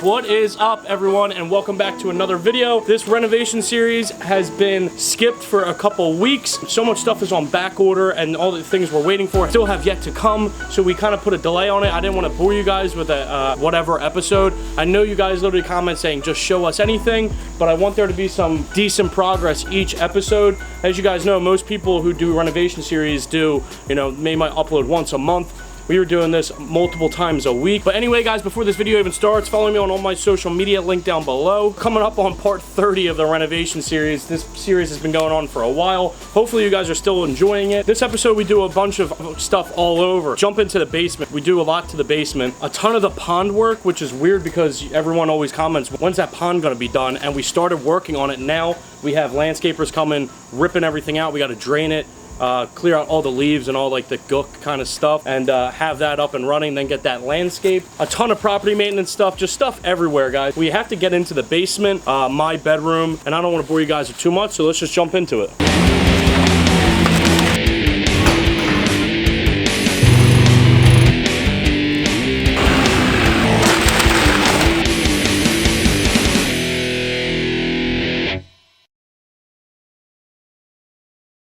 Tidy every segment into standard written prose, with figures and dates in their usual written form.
What is up, everyone, and welcome back to another video. This renovation series has been skipped for a couple weeks. So much stuff is on back order and all the things we're waiting for still have yet to come, so we kind of put a delay on it. I didn't want to bore you guys with a whatever episode. I know you guys literally comment saying just show us anything, but I want there to be some decent progress each episode. As you guys know, most people who do renovation series do, you know, they might upload once a month. We were doing this multiple times a week. But anyway, guys, before this video even starts, follow me on all my social media, link down below. Coming up on part 30 of the renovation series. This series has been going on for a while. Hopefully you guys are still enjoying it. This episode, we do a bunch of stuff all over. Jump into the basement. We do a lot to the basement. A ton of the pond work, which is weird because everyone always comments, when's that pond gonna be done? And we started working on it now. We have landscapers coming, ripping everything out. We gotta drain it. Clear out all the leaves and all like the gook kind of stuff, and have that up and running, then get that landscape. A ton of property maintenance stuff, just stuff everywhere, guys. We have to get into the basement, my bedroom, and I don't want to bore you guys with too much, so let's just jump into it.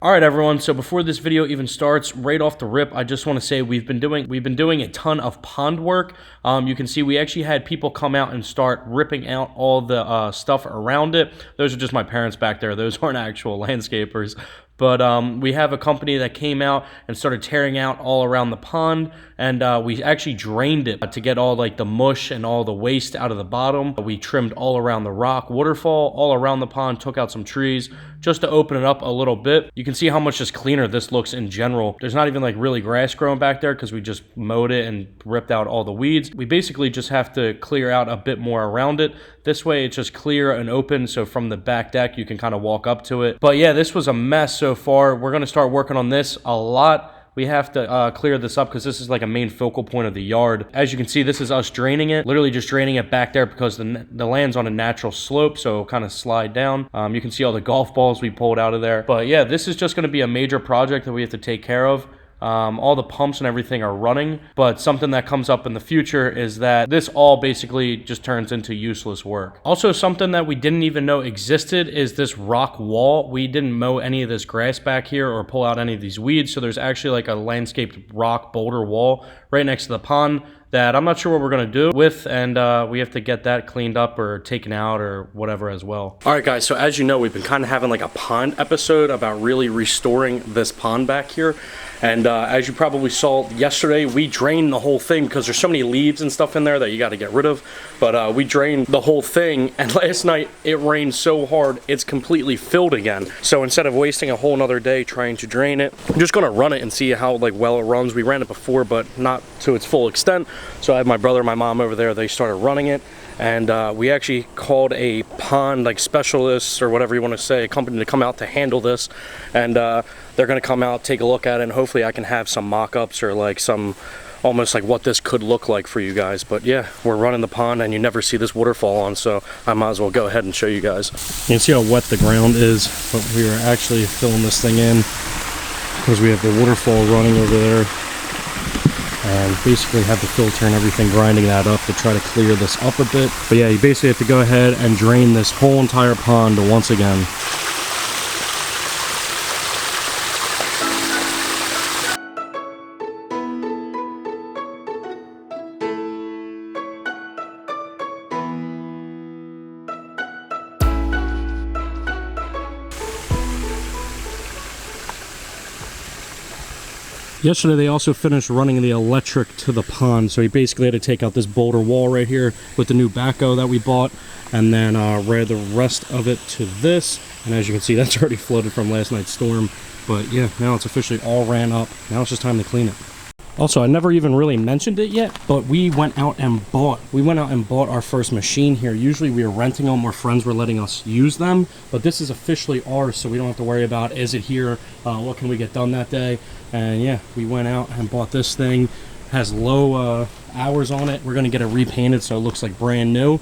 All right, everyone, so before this video even starts, right off the rip, I just want to say we've been doing a ton of pond work. You can see we actually had people come out and start ripping out all the stuff around it. Those are just my parents back there. Those aren't actual landscapers. But we have a company that came out and started tearing out all around the pond, and we actually drained it to get all like the mush and all the waste out of the bottom. We trimmed all around the rock waterfall, all around the pond, took out some trees just to open it up a little bit. You can see how much just cleaner this looks in general. There's not even like really grass growing back there because we just mowed it and ripped out all the weeds. We basically just have to clear out a bit more around it. This way it's just clear and open, so from the back deck you can kind of walk up to it. But yeah, this was a mess so far. We're going to start working on this a lot. We have to clear this up because this is like a main focal point of the yard. As you can see, this is us draining it, literally just draining it back there because the land's on a natural slope, so it'll kind of slide down. You can see all the golf balls we pulled out of there. But yeah, this is just going to be a major project that we have to take care of. All the pumps and everything are running, but something that comes up in the future is that this all basically just turns into useless work. Also, something that we didn't even know existed is this rock wall. We didn't mow any of this grass back here or pull out any of these weeds, so there's actually like a landscaped rock boulder wall right next to the pond that I'm not sure what we're going to do with, and we have to get that cleaned up or taken out or whatever as well. All right, guys, so as you know, we've been kind of having like a pond episode about really restoring this pond back here. And as you probably saw yesterday, we drained the whole thing because there's so many leaves and stuff in there that you got to get rid of. But we drained the whole thing, and last night it rained so hard it's completely filled again. So instead of wasting a whole nother day trying to drain it, I'm just gonna run it and see how like well it runs. We ran it before, but not to its full extent. So I have my brother and my mom over there. They started running it. And we actually called a pond like specialist or whatever you want to say, a company to come out to handle this, and they're going to come out, take a look at it, and hopefully I can have some mock-ups or like some almost like what this could look like for you guys. But yeah, we're running the pond and you never see this waterfall on, so I might as well go ahead and show you guys. You can see how wet the ground is, but we are actually filling this thing in because we have the waterfall running over there. And basically have the filter and everything grinding that up to try to clear this up a bit. But yeah, you basically have to go ahead and drain this whole entire pond once again. Yesterday they also finished running the electric to the pond, so we basically had to take out this boulder wall right here with the new backhoe that we bought, and then ran the rest of it to this. And as you can see, that's already flooded from last night's storm. But yeah, now it's officially all ran up. Now it's just time to clean it. Also, I never even really mentioned it yet, but we went out and bought our first machine here. Usually we were renting them or friends were letting us use them, but this is officially ours, so we don't have to worry about, is it here, what can we get done that day? And yeah, we went out and bought this thing. It has low hours on it. We're gonna get it repainted so it looks like brand new.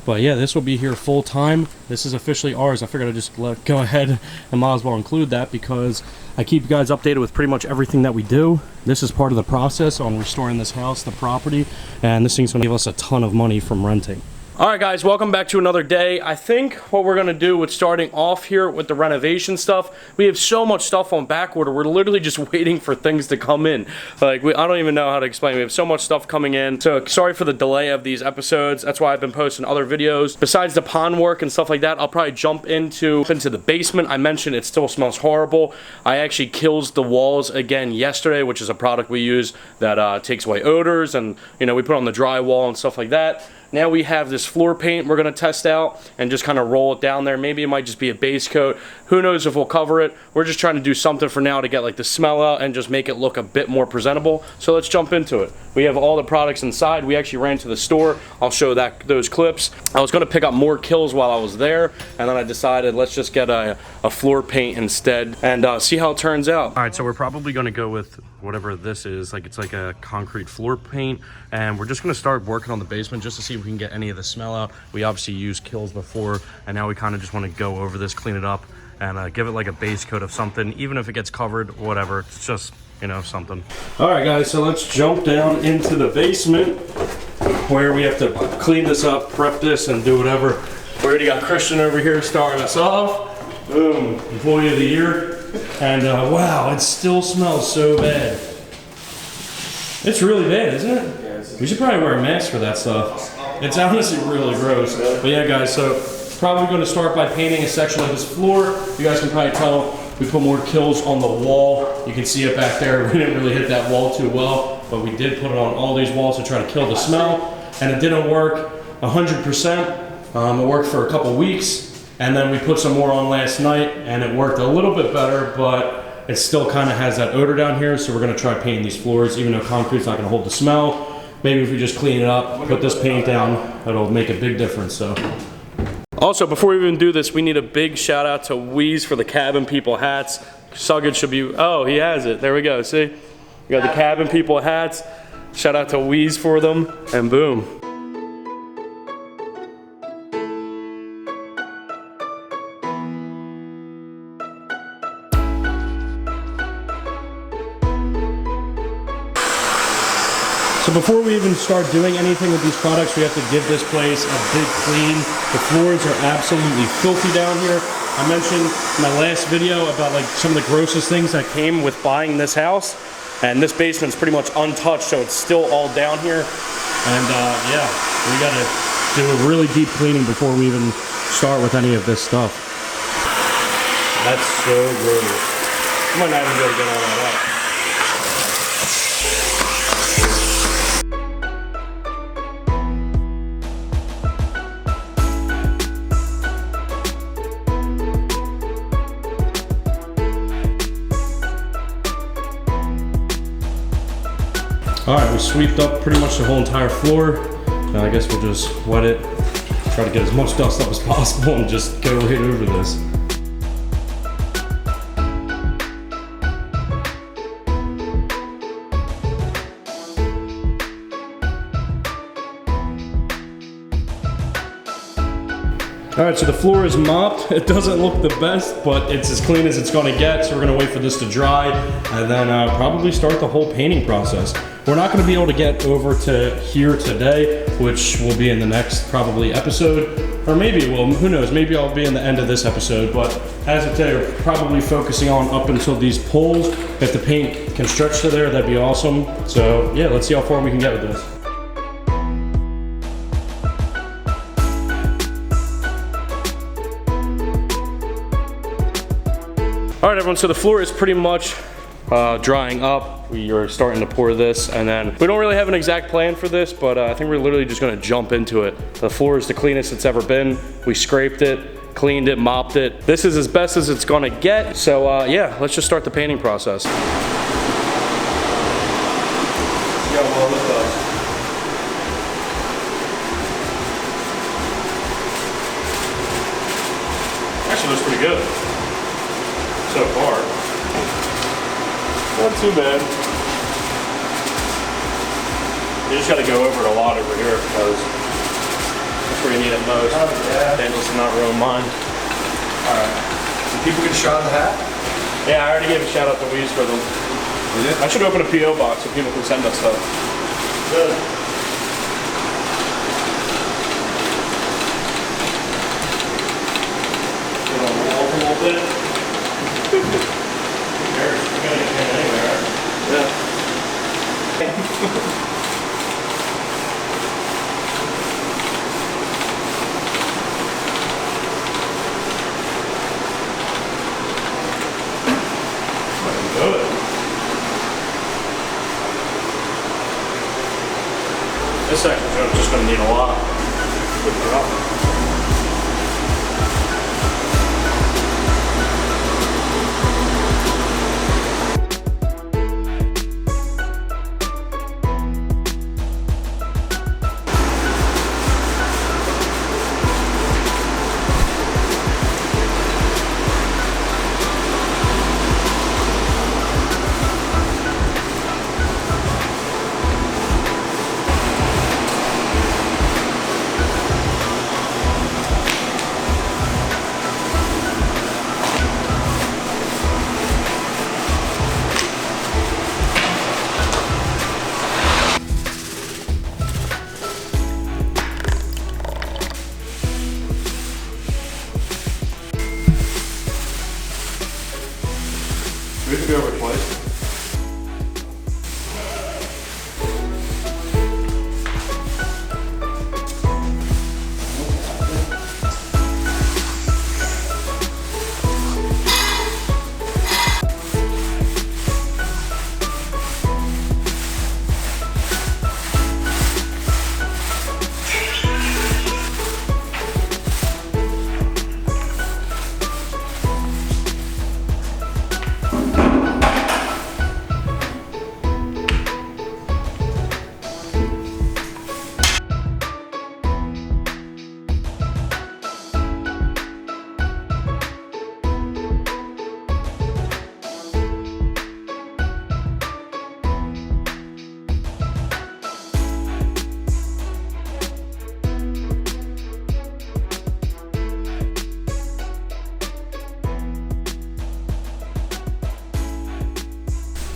But yeah, this will be here full time. This is officially ours. I figured I'd just go ahead and might as well include that because I keep you guys updated with pretty much everything that we do. This is part of the process on restoring this house, the property, and this thing's gonna give us a ton of money from renting. All right, guys, welcome back to another day. I think what we're gonna do with starting off here with the renovation stuff, we have so much stuff on back order. We're literally just waiting for things to come in. Like, I don't even know how to explain. We have so much stuff coming in. So sorry for the delay of these episodes. That's why I've been posting other videos. Besides the pond work and stuff like that, I'll probably jump into the basement. I mentioned it still smells horrible. I actually kills the walls again yesterday, which is a product we use that takes away odors, and you know, we put on the drywall and stuff like that. Now we have this floor paint we're gonna test out and just kind of roll it down there. Maybe it might just be a base coat. Who knows if we'll cover it. We're just trying to do something for now to get like the smell out and just make it look a bit more presentable. So let's jump into it. We have all the products inside. We actually ran to the store. I'll show those clips. I was gonna pick up more kills while I was there, and then I decided let's just get a floor paint instead and see how it turns out. All right, so we're probably gonna go with whatever this is. Like, it's like a concrete floor paint, and we're just gonna start working on the basement just to see if we can get any of the smell out. We obviously used kills before, and now we kind of just want to go over this, clean it up, and give it like a base coat of something. Even if it gets covered, whatever, it's just, you know, something. All right, guys, so let's jump down into the basement where we have to clean this up, prep this, and do whatever. We already got Christian over here starting us off. Boom, employee of the year. And wow, it still smells so bad. It's really bad, isn't it? Yeah, we should probably wear a mask for that stuff. It's honestly really gross. But yeah, guys, so probably going to start by painting a section of this floor. You guys can probably tell we put more kills on the wall. You can see it back there. We didn't really hit that wall too well, but we did put it on all these walls to try to kill the smell. And it didn't work 100%. It worked for a couple weeks. And then we put some more on last night, and it worked a little bit better, but it still kind of has that odor down here, so we're gonna try painting these floors, even though concrete's not gonna hold the smell. Maybe if we just clean it up, put this paint down, it'll make a big difference, so. Also, before we even do this, we need a big shout out to Wheeze for the Cabin People hats. Sugged should be, oh, he has it, there we go, see? We got the Cabin People hats. Shout out to Wheeze for them, and boom. So before we even start doing anything with these products, we have to give this place a big clean. The floors are absolutely filthy down here. I mentioned in my last video about like some of the grossest things that came with buying this house. And this basement's pretty much untouched, so it's still all down here. And yeah, we gotta do a really deep cleaning before we even start with any of this stuff. That's so gross. I might not even be able to get all that up. All right, we sweeped up pretty much the whole entire floor. Now I guess we'll just wet it, try to get as much dust up as possible, and just go right over this. All right, so the floor is mopped. It doesn't look the best, but it's as clean as it's gonna get, so we're gonna wait for this to dry, and then probably start the whole painting process. We're not gonna be able to get over to here today, which will be in the next probably episode, or maybe it will, who knows, maybe I'll be in the end of this episode, but as of today, we're probably focusing on up until these poles. If the paint can stretch to there, that'd be awesome. So yeah, let's see how far we can get with this. All right, everyone, so the floor is pretty much drying up. We are starting to pour this, and then we don't really have an exact plan for this, but I think we're literally just gonna jump into it. The floor is the cleanest it's ever been. We scraped it, cleaned it, mopped it. This is as best as it's gonna get. So yeah, let's just start the painting process. Actually looks pretty good so far. Not too bad. You just got to go over it a lot over here because that's where you need it most. Oh, yeah. Daniel's not real mine. Alright. People get a shot of the hat? Yeah, I already gave a shout out to Weeze for them. You did? I should open a P.O. box so people can send us stuff. Good. little bit. You're gonna get in anyway, right? Yeah. Good. This section's just going to need a lot. Put it up. We have to go over twice.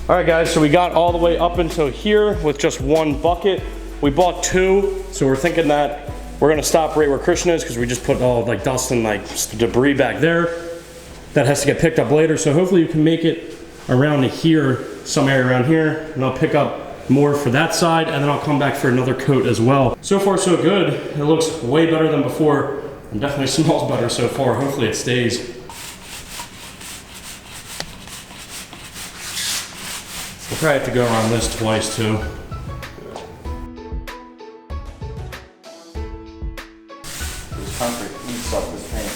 All right, guys, so we got all the way up until here with just one bucket. We bought two, so we're thinking that we're gonna stop right where Christian is because we just put all like dust and like debris back there. That has to get picked up later, so hopefully you can make it around to here, some area around here, and I'll pick up more for that side, and then I'll come back for another coat as well. So far, so good. It looks way better than before, and definitely smells better so far. Hopefully it stays. We'll probably have to go around this twice too. This concrete eats up this paint.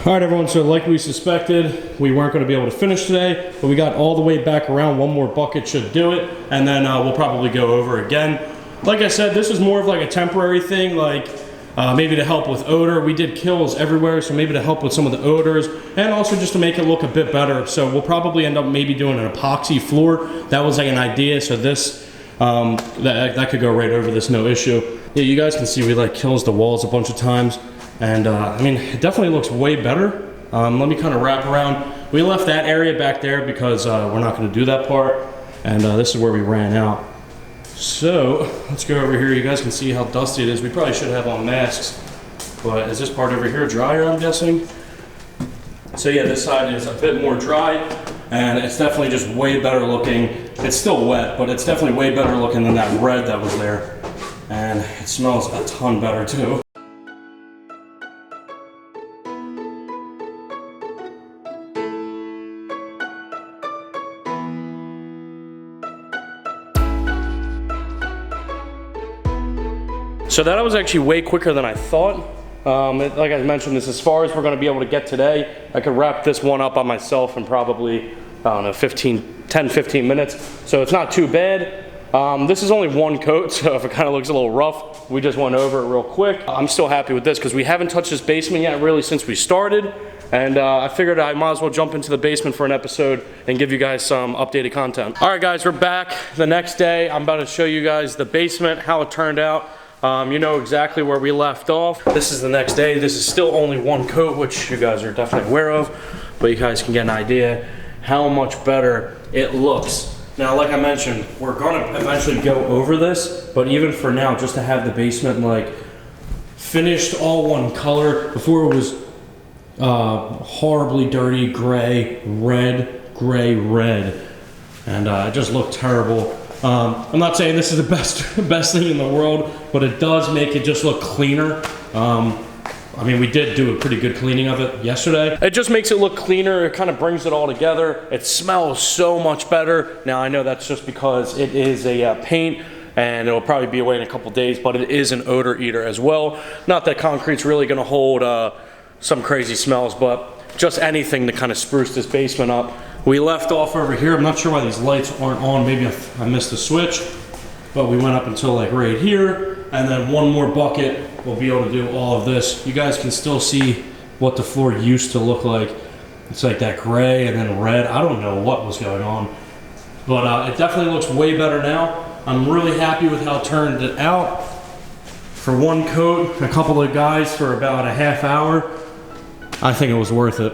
All right, everyone, so like we suspected, we weren't going to be able to finish today, but we got all the way back around. One more bucket should do it, and then we'll probably go over again. Like I said, this is more of like a temporary thing, like maybe to help with odor. We did kills everywhere, so maybe to help with some of the odors, and also just to make it look a bit better. So we'll probably end up maybe doing an epoxy floor. That was like an idea, so this, that could go right over this, no issue. Yeah, you guys can see we like kills the walls a bunch of times. And I mean, it definitely looks way better. Let me kind of wrap around. We left that area back there because we're not going to do that part. And this is where we ran out. So let's go over here. You guys can see how dusty it is. We probably should have on masks. But is this part over here drier, I'm guessing? So yeah, this side is a bit more dry. And it's definitely just way better looking. It's still wet, but it's definitely way better looking than that red that was there. And it smells a ton better too. So that was actually way quicker than I thought. Like I mentioned, this as far as we're gonna be able to get today. I could wrap this one up on myself in probably, I don't know, 10, 15 minutes. So it's not too bad. This is only one coat, so if it kind of looks a little rough, we just went over it real quick. I'm still happy with this because we haven't touched this basement yet really since we started. And I figured I might as well jump into the basement for an episode and give you guys some updated content. All right, guys, we're back the next day. I'm about to show you guys the basement, how it turned out. You know exactly where we left off. This is the next day. This is still only one coat, which you guys are definitely aware of, but you guys can get an idea how much better it looks. Now, like I mentioned, we're gonna eventually go over this, but even for now, just to have the basement like finished all one color. Before it was horribly dirty gray, red, gray, red, and it just looked terrible. I'm not saying this is the best thing in the world, but it does make it just look cleaner. I mean, we did do a pretty good cleaning of it yesterday. It just makes it look cleaner. It kind of brings it all together. It smells so much better. Now, I know that's just because it is a paint, and it'll probably be away in a couple days, but it is an odor eater as well. Not that concrete's really gonna hold some crazy smells, but just anything to kind of spruce this basement up. We left off over here. I'm not sure why these lights aren't on. Maybe I missed a switch, but we went up until like right here, and then one more bucket will be able to do all of this. You guys can still see what the floor used to look like. It's like that gray and then red. I don't know what was going on, but it definitely looks way better now. I'm really happy with how it turned it out. For one coat, a couple of guys for about a half hour, I think it was worth it.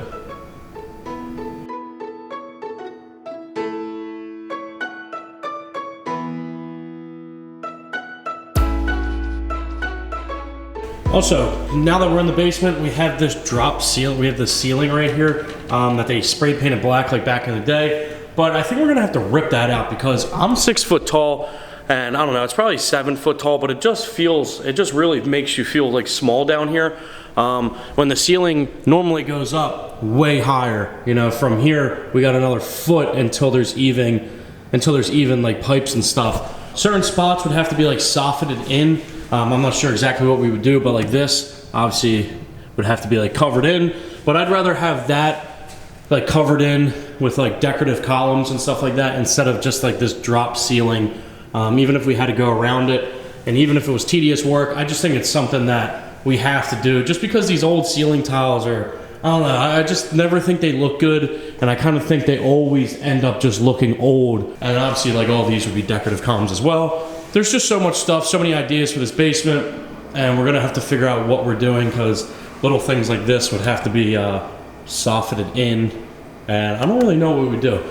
Also, now that we're in the basement, we have this drop seal. We have this ceiling right here that they spray painted black like back in the day. But I think we're gonna have to rip that out because I'm 6 foot tall, and I don't know, it's probably 7 foot tall, but it just really makes you feel like small down here. When the ceiling normally goes up way higher, you know, from here we got another foot until there's even like pipes and stuff. Certain spots would have to be like softened in. I'm not sure exactly what we would do, but like this obviously would have to be like covered in, but I'd rather have that like covered in with like decorative columns and stuff like that instead of just like this drop ceiling. Even if we had to go around it, and even if it was tedious work, I just think it's something that we have to do just because these old ceiling tiles are, I don't know, I just never think they look good, and I kind of think they always end up just looking old. And obviously like all these would be decorative columns as well. There's just so much stuff, so many ideas for this basement, and we're gonna have to figure out what we're doing because little things like this would have to be softened in, and I don't really know what we would do.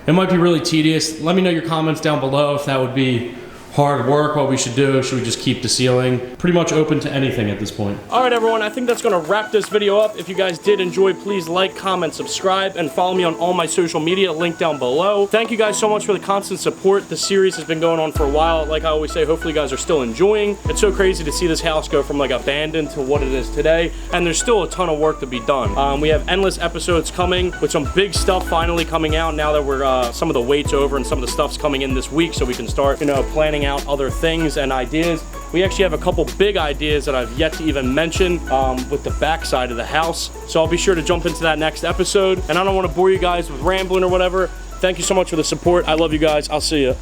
It might be really tedious. Let me know your comments down below if that would be hard work, what we should do. Should we just keep the ceiling? Pretty much open to anything at this point. All right, everyone, I think that's gonna wrap this video up. If you guys did enjoy, please like, comment, subscribe, and follow me on all my social media, link down below. Thank you guys so much for the constant support. The series has been going on for a while. Like I always say, hopefully you guys are still enjoying. It's so crazy to see this house go from like abandoned to what it is today, and there's still a ton of work to be done. We have endless episodes coming with some big stuff finally coming out now that we're some of the wait's over and some of the stuff's coming in this week, so we can start, you know, planning out other things and ideas. We actually have a couple big ideas that I've yet to even mention with the back side of the house. So I'll be sure to jump into that next episode. And I don't want to bore you guys with rambling or whatever. Thank you so much for the support. I love you guys. I'll see you.